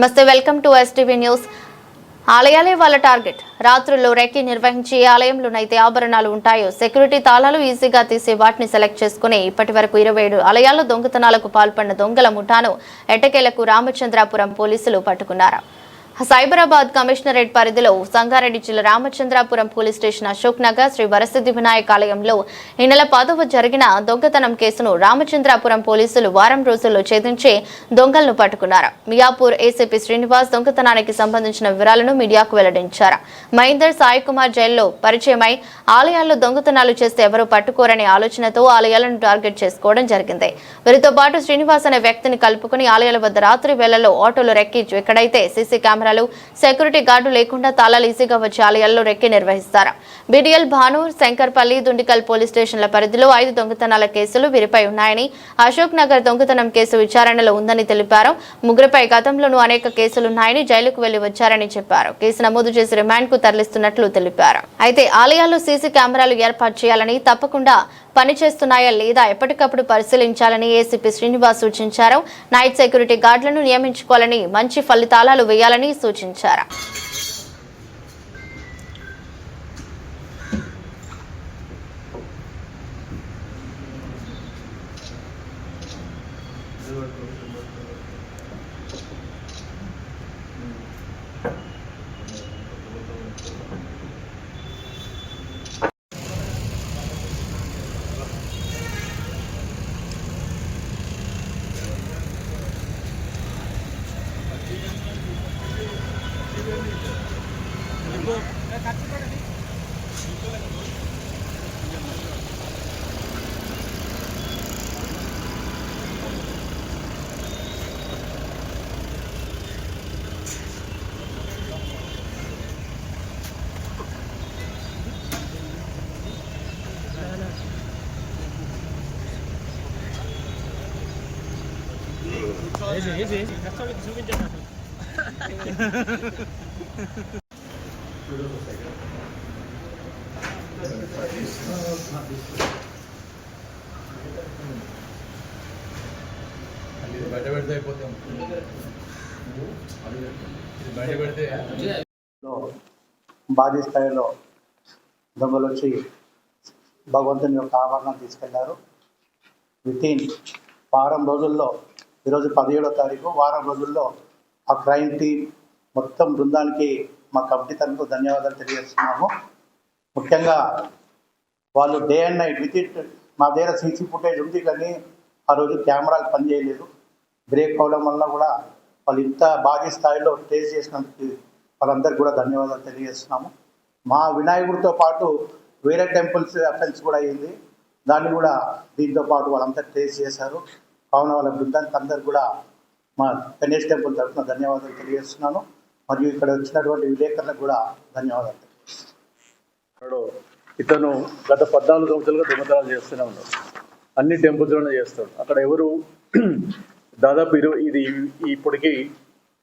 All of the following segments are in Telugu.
నమస్తే, వెల్కమ్ టు ఎస్టీవీ న్యూస్. ఆలయాలే వాళ్ళ టార్గెట్. రాత్రుల్లో రెక్కి నిర్వహించి ఆలయంలోనైతే ఆభరణాలు ఉంటాయో సెక్యూరిటీ తాళాలు ఈజీగా తీసి వాటిని సెలెక్ట్ చేసుకుని ఇప్పటి వరకు 27 ఆలయాల్లో దొంగతనాలకు పాల్పడిన దొంగల ముఠాను ఎట్టకేలకు రామచంద్రాపురం పోలీసులు పట్టుకున్నారు. సైబరాబాద్ కమిషనరేట్ పరిధిలో సంగారెడ్డి జిల్లా రామచంద్రాపురం పోలీస్ స్టేషన్ అశోక్ నగర్ శ్రీ వరసిద్ధి వినాయక ఆలయంలో ఈ నెల 10వ జరిగిన దొంగతనం కేసును రామచంద్రాపురం పోలీసులు వారం రోజుల్లో ఛేదించి దొంగలను పట్టుకున్నారు. మియాపూర్ ఏసీపీ శ్రీనివాస్ దొంగతనానికి సంబంధించిన వివరాలను మీడియాకు వెల్లడించారు. మహేందర్ సాయి కుమార్ జైల్లో పరిచయమై ఆలయాల్లో దొంగతనాలు చేస్తే ఎవరూ పట్టుకోరనే ఆలోచనతో ఆలయాలను టార్గెట్ చేసుకోవడం జరిగింది. వీరితో పాటు శ్రీనివాస్ అనే వ్యక్తిని కలుపుకుని ఆలయాల వద్ద రాత్రి వేళల్లో ఆటోలు రెక్కి ఎక్కడైతే సీసీ సెక్యూరిటీ గార్డు లేకుండా తాళాలు ఈజీగా వచ్చి ఆలయాల్లో రెక్కి నిర్వహిస్తారు. బీడీఎల్ భానూర్, శంకర్పల్లి, దుండికల్ పోలీస్ స్టేషన్ల పరిధిలో 5 దొంగతనాల కేసులు వీరిపై ఉన్నాయని, అశోక్ నగర్ దొంగతనం కేసు విచారణలో ఉందని తెలిపారు. ముగ్గురిపై గతంలోనూ అనేక కేసులున్నాయని, జైలుకు వెళ్లి వచ్చారని చెప్పారు. కేసు నమోదు చేసి రిమాండ్ కు తరలిస్తున్నట్లు తెలిపారు. అయితే ఆలయాల్లో సీసీ కెమెరాలు ఏర్పాటు చేయాలని, తప్పకుండా పనిచేస్తున్నాయా లేదా ఎప్పటికప్పుడు పరిశీలించాలని ఏసీపీ శ్రీనివాస్ సూచించారు. నైట్ సెక్యూరిటీ గార్డులను నియమించుకోవాలని, మంచి ఫలితాలు వేయాలని సూచించారు. భారీ స్థాయిలో దొంగలు వచ్చి భగవంతుని యొక్క ఆభరణం తీసుకెళ్లారు. వితిన్ వారం రోజుల్లో, ఈరోజు 17వ తారీఖు, వారం రోజుల్లో ఆ క్రైమ్ టీం మొత్తం బృందానికి మా కమిటీ తరఫున ధన్యవాదాలు తెలియజేస్తున్నాము. ముఖ్యంగా వాళ్ళు డే అండ్ నైట్ వితిన్, మా దగ్గర సీసీ ఫుటేజ్ ఉంది కానీ ఆ రోజు కెమెరాలు పనిచేయలేదు. బ్రేక్ అవడం వల్ల కూడా వాళ్ళు ఇంత భారీ స్థాయిలో ట్రేస్ చేసినందుకు వాళ్ళందరికీ కూడా ధన్యవాదాలు తెలియజేస్తున్నాము. మా వినాయకుడితో పాటు వేరే టెంపుల్స్ అఫెన్స్ కూడా అయ్యింది, దాన్ని కూడా దీంతో పాటు వాళ్ళంతా ట్రేస్ చేశారు. కావున వాళ్ళ బృందానికి అందరికి కూడా మా గణేష్ టెంపుల్ తరఫున ధన్యవాదాలు తెలియజేస్తున్నాను. మరియు ఇక్కడ వచ్చినటువంటి విలేకరులకు కూడా ధన్యవాదాలు తెలియజేస్తున్నాను. ఇతను గత 14 సంవత్సరాలుగా దొంగతనాలు చేస్తూనే ఉన్నాడు. అన్ని టెంపుల్స్లోనే చేస్తాడు. అక్కడ ఎవరు దాదాపు ఇది ఇప్పటికీ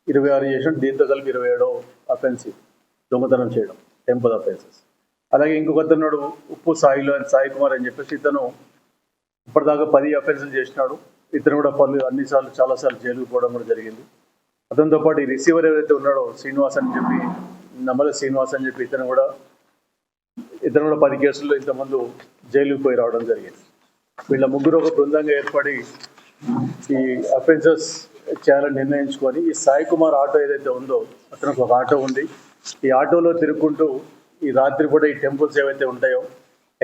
26 చేసాడు. దీంతో కలిపి 27వ అఫెన్సివ్ దొంగతనం చేయడం, టెంపుల్ అఫెన్సెస్. అలాగే ఇంకొక అతను ఉప్పు సాయి కుమార్ అని చెప్పేసి ఇతను ఇప్పటిదాకా 10 అఫెన్సులు చేసినాడు. ఇతను కూడా అన్నిసార్లు చాలాసార్లు జైలుకు పోవడం కూడా జరిగింది. అతనితో పాటు ఈ రిసీవర్ ఎవరైతే ఉన్నాడో శ్రీనివాస్ అని చెప్పి, నమ్మల శ్రీనివాస్ అని చెప్పి ఇతను కూడా 10 కేసుల్లో ఇంతమంది జైలుకు పోయి రావడం జరిగింది. వీళ్ళ ముగ్గురు ఒక బృందంగా ఏర్పడి ఈ అఫెన్సెస్ చేయాలని నిర్ణయించుకొని, ఈ సాయి కుమార్ ఆటో ఏదైతే ఉందో అతనికి ఒక ఆటో ఉంది. ఈ ఆటోలో తిరుగుకుంటూ ఈ రాత్రి కూడా ఈ టెంపుల్స్ ఏవైతే ఉంటాయో,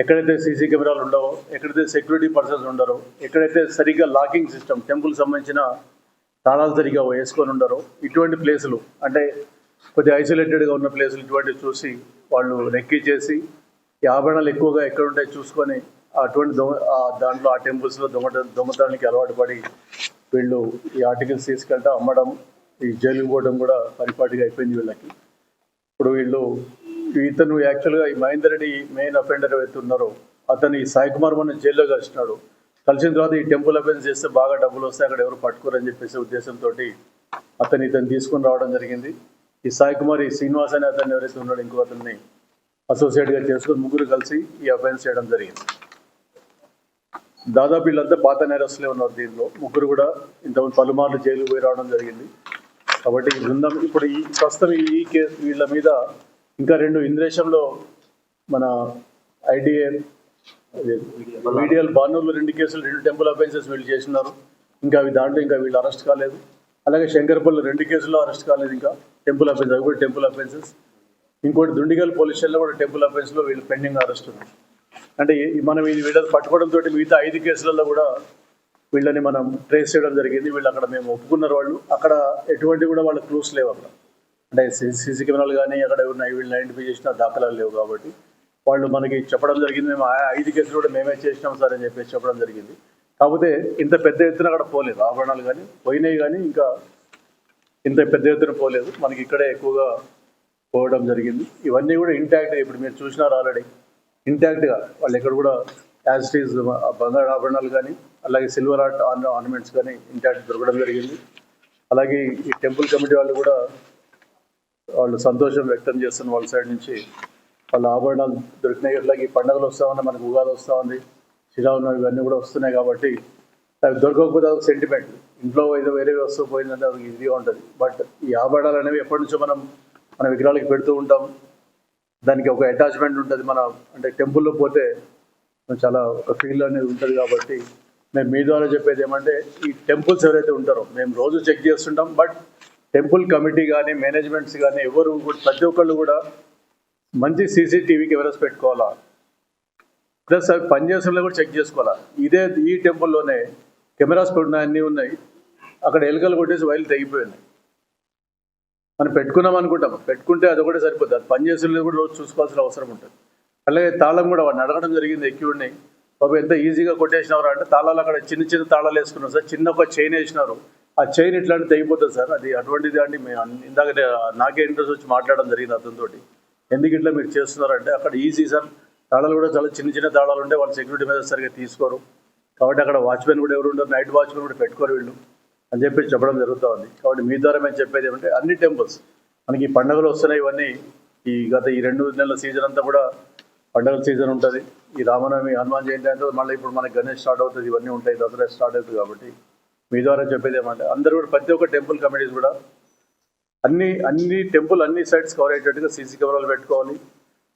ఎక్కడైతే సీసీ కెమెరాలు ఉండవో, ఎక్కడైతే సెక్యూరిటీ పర్సన్స్ ఉండరో, ఎక్కడైతే సరిగ్గా లాకింగ్ సిస్టమ్ టెంపుల్ సంబంధించిన తాళాలు సరిగ్గా వేసుకొని ఉండరో, ఇటువంటి ప్లేసులు అంటే కొద్దిగా ఐసోలేటెడ్గా ఉన్న ప్లేసులు ఇటువంటివి చూసి వాళ్ళు రెక్కి చేసి ఈ ఆభరణాలు ఎక్కువగా ఎక్కడ ఉంటాయి చూసుకొని అటువంటి దాంట్లో ఆ టెంపుల్స్లో దొంగతనానికి అలవాటు పడి వీళ్ళు ఈ ఆర్టికల్స్ తీసుకెళ్ళటం, అమ్మడం, ఈ జైలుకు పోవడం కూడా పరిపాటిగా అయిపోయింది వీళ్ళకి. ఇప్పుడు ఇతను యాక్చువల్గా ఈ మహేందర్ రెడ్డి మెయిన్ అఫెండర్ ఏవైతే ఉన్నారో అతను ఈ సాయి కుమార్ మొన్న జైల్లో కలిసినాడు. కలిసిన తర్వాత ఈ టెంపుల్ అఫెన్స్ చేస్తే బాగా డబ్బులు వస్తాయి, అక్కడ ఎవరు పట్టుకోరని చెప్పేసి ఉద్దేశంతో ఇతను తీసుకొని రావడం జరిగింది. ఈ సాయి కుమార్, ఈ శ్రీనివాస్ అనే అతను ఎవరైతే ఉన్నాడో ఇంకో అతన్ని అసోసియేట్గా చేసుకొని ముగ్గురు కలిసి ఈ అఫెన్స్ చేయడం జరిగింది. దాదాపు వీళ్ళంతా పాత నేరస్తులే ఉన్నారు. దీనిలో ముగ్గురు కూడా ఇంతకుముందు పలుమార్లు జైలు పోయి రావడం జరిగింది. కాబట్టి ఈ బృందం ఇప్పుడు ఈ ప్రస్తుతం ఈ కేసు వీళ్ళ మీద ఇంకా 2 ఇంద్రేశంలో మన ఐడిఏ వీడియల్ బానూరులో 2 కేసులు 2 టెంపుల్ అఫెన్సెస్ వీళ్ళు చేసినారు. ఇంకా అవి దాంట్లో ఇంకా వీళ్ళు అరెస్ట్ కాలేదు. అలాగే శంకర్పల్లి 2 కేసుల్లో అరెస్ట్ కాలేదు, ఇంకా టెంపుల్ అఫెన్స్, అవి కూడా టెంపుల్ అఫెన్సెస్. ఇంకోటి దుండిగల్ పోలీస్ స్టేషన్లో కూడా టెంపుల్ అఫెన్స్లో వీళ్ళు పెండింగ్ అరెస్ట్ ఉంది. అంటే మనం ఇది వీళ్ళని పట్టుకోవడంతో మిగతా 5 కేసులలో కూడా వీళ్ళని మనం ట్రేస్ చేయడం జరిగింది. వీళ్ళు అక్కడ మేము ఒప్పుకున్నారు, వాళ్ళు అక్కడ ఎటువంటి కూడా వాళ్ళ క్లూస్ లేవు అక్కడ. అంటే సీసీ కెమెరాలు కానీ అక్కడ ఉన్నాయి, వీళ్ళు ఐడెంటిఫై చేసిన దాఖలాలు లేవు. కాబట్టి వాళ్ళు మనకి చెప్పడం జరిగింది, మేము 5 కేసులు కూడా మేమే చేసినాం సార్ అని చెప్పేసి చెప్పడం జరిగింది. కాకపోతే ఇంత పెద్ద ఎత్తున అక్కడ పోలేదు, ఆభరణాలు కానీ పోయినాయి కానీ ఇంకా ఇంత పెద్ద ఎత్తున పోలేదు. మనకి ఇక్కడే ఎక్కువగా పోవడం జరిగింది. ఇవన్నీ కూడా ఇంటాక్ట్, ఇప్పుడు మీరు చూసినారు ఆల్రెడీ ఇంటాక్ట్గా. వాళ్ళు ఎక్కడ కూడా యాజ్ ఇట్ ఈజ్ బంగారు ఆభరణాలు కానీ అలాగే సిల్వర్ ఆర్ట్ ఆర్నమెంట్స్ కానీ ఇంటాక్ట్ దొరకడం జరిగింది. అలాగే ఈ టెంపుల్ కమిటీ వాళ్ళు కూడా వాళ్ళు సంతోషం వ్యక్తం చేస్తున్న వాళ్ళ సైడ్ నుంచి వాళ్ళ ఆభరణాలు దొరికినాయి. అలాగే ఈ పండుగలు వస్తూ ఉన్నాయి, మనకు ఉగాది వస్తూ ఉంది, శ్రీరామనవమి, ఇవన్నీ కూడా వస్తున్నాయి. కాబట్టి అవి దొరకకపోతే అది సెంటిమెంట్, ఇంట్లో ఏదో వేరే వస్తువు పోయిందంటే అది ఇదిగా ఉంటుంది. బట్ ఈ ఆభరణాలు అనేవి ఎప్పటి నుంచో మన విగ్రహాలకి పెడుతూ ఉంటాం, దానికి ఒక అటాచ్మెంట్ ఉంటుంది. మన అంటే టెంపుల్లో పోతే చాలా ఒక ఫీల్ అనేది ఉంటుంది. కాబట్టి మేము మీ ద్వారా చెప్పేది ఏమంటే, ఈ టెంపుల్స్ ఎవరైతే ఉంటారో మేము రోజు చెక్ చేస్తుంటాం, బట్ టెంపుల్ కమిటీ కానీ మేనేజ్మెంట్స్ కానీ ఎవరు ప్రతి ఒక్కళ్ళు కూడా మంచి సీసీటీవీ కెమెరాస్ పెట్టుకోవాలా, ప్లస్ అవి పనిచేసేలో కూడా చెక్ చేసుకోవాలా. ఈ టెంపుల్లోనే కెమెరాస్ ఉన్నాయి, అన్నీ ఉన్నాయి, అక్కడ ఎలుకలు కొట్టేసి వైర్లు తెగిపోయింది. మనం పెట్టుకున్నాం అనుకుంటాం, పెట్టుకుంటే అది ఒకటే సరిపోతుంది, అది పనిచేసేలో కూడా రోజు చూసుకోవాల్సిన అవసరం ఉంటుంది. అలాగే తాళం కూడా వాడిని అడగడం జరిగింది, ఎక్కివుడిని, బాబు ఎంత ఈజీగా కొట్టేసినారు అంటే, తాళాలు అక్కడ చిన్న చిన్న తాళాలు వేసుకున్నారు సార్, చిన్న ఒక చైన్ వేసినారు, ఆ చైన్ ఇట్లాంటి తెగిపోతుంది సార్, అది అటువంటిది అండి. మేము ఇందాక నాకే ఇంట్రెస్ట్ వచ్చి మాట్లాడడం జరిగింది అతనితో, ఎందుకు ఇట్లా మీరు చేస్తున్నారంటే, అక్కడ ఈజీ సార్, తాళాలు కూడా చాలా చిన్న చిన్న తాళాలు ఉంటే వాళ్ళు సెక్యూరిటీ మీద సరిగ్గా తీసుకోరు, కాబట్టి అక్కడ వాచ్మెన్ కూడా ఎవరు ఉండరు, నైట్ వాచ్మెన్ కూడా పెట్టుకోరు వీళ్ళు అని చెప్పి చెప్పడం జరుగుతూ ఉంది. కాబట్టి మీ ద్వారా మేము చెప్పేది ఏమంటే, అన్ని టెంపుల్స్ మనకి ఈ పండుగలు వస్తున్నాయి, ఇవన్నీ ఈ గత ఈ 2 నెలల సీజన్ అంతా కూడా పండుగల సీజన్ ఉంటుంది. ఈ రామనవమి, హనుమాన్ జయంతి అంటే మళ్ళీ ఇప్పుడు మనకి గణేష్ స్టార్ట్ అవుతుంది, ఇవన్నీ ఉంటాయి, దసరా స్టార్ట్ అవుతుంది. కాబట్టి మీ ద్వారా చెప్పేది ఏమంటే, అందరూ కూడా ప్రతి ఒక్క టెంపుల్ కమిటీస్ కూడా అన్ని టెంపుల్ అన్ని సైట్స్ కవర్ అయ్యేటట్టుగా సీసీ కెమెరాలు పెట్టుకోవాలి.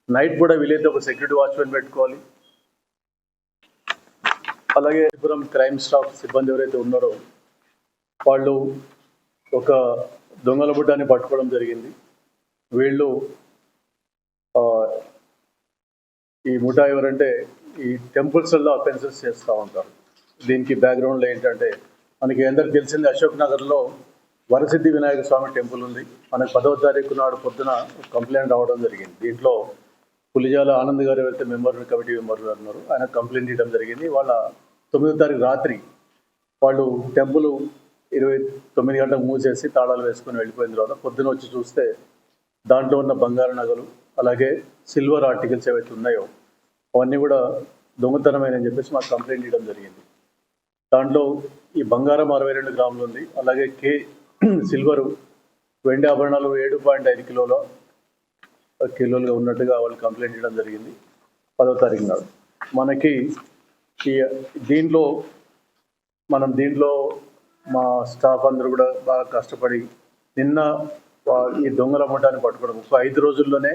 నైట్ కూడా వీలైతే ఒక సెక్యూరిటీ వాచ్మెన్ పెట్టుకోవాలి. అలాగే క్రైమ్ స్టాఫ్ సిబ్బంది ఎవరైతే ఉన్నారో వాళ్ళు ఒక దొంగల బుడ్డాన్ని పట్టుకోవడం జరిగింది. వీళ్ళు ఈ ముఠా ఎవరంటే ఈ టెంపుల్స్లో అఫెన్సెస్ చేస్తూ ఉంటారు. దీనికి బ్యాక్గ్రౌండ్లో ఏంటంటే, మనకి అందరికి తెలిసింది, అశోక్ నగర్లో వరసిద్ధి వినాయక స్వామి టెంపుల్ ఉంది. మనకి 10వ తారీఖు నాడు పొద్దున కంప్లైంట్ రావడం జరిగింది. దీంట్లో పులిజాల ఆనంద్ గారు ఎవరైతే కమిటీ మెంబర్ ఉన్నారు, ఆయన కంప్లైంట్ ఇవ్వడం జరిగింది. వాళ్ళ 9వ తారీఖు రాత్రి వాళ్ళు టెంపుల్ 29 గంటలకు మూసేసి తాళాలు వేసుకొని వెళ్ళిపోయిన తర్వాత పొద్దున వచ్చి చూస్తే దాంట్లో ఉన్న బంగారు నగలు అలాగే సిల్వర్ ఆర్టికల్స్ ఏవైతే ఉన్నాయో అవన్నీ కూడా దొంగతనమైనని చెప్పేసి మాకు కంప్లైంట్ ఇవ్వడం జరిగింది. దాంట్లో ఈ బంగారం 62 గ్రాములు ఉంది, అలాగే సిల్వరు వెండి ఆభరణాలు 7.5 కిలోలుగా ఉన్నట్టుగా వాళ్ళు కంప్లైంట్ ఇవ్వడం జరిగింది 10వ తారీఖు నాడు. మనకి దీంట్లో మా స్టాఫ్ అందరూ కూడా బాగా కష్టపడి నిన్న ఈ దొంగల ముఠాన్ని పట్టుకోవడం, 5 రోజుల్లోనే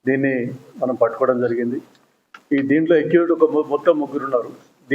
దీన్ని మనం పట్టుకోవడం జరిగింది. దీంట్లో ఎక్యూట్ మొత్తం 3 ఉన్నారు.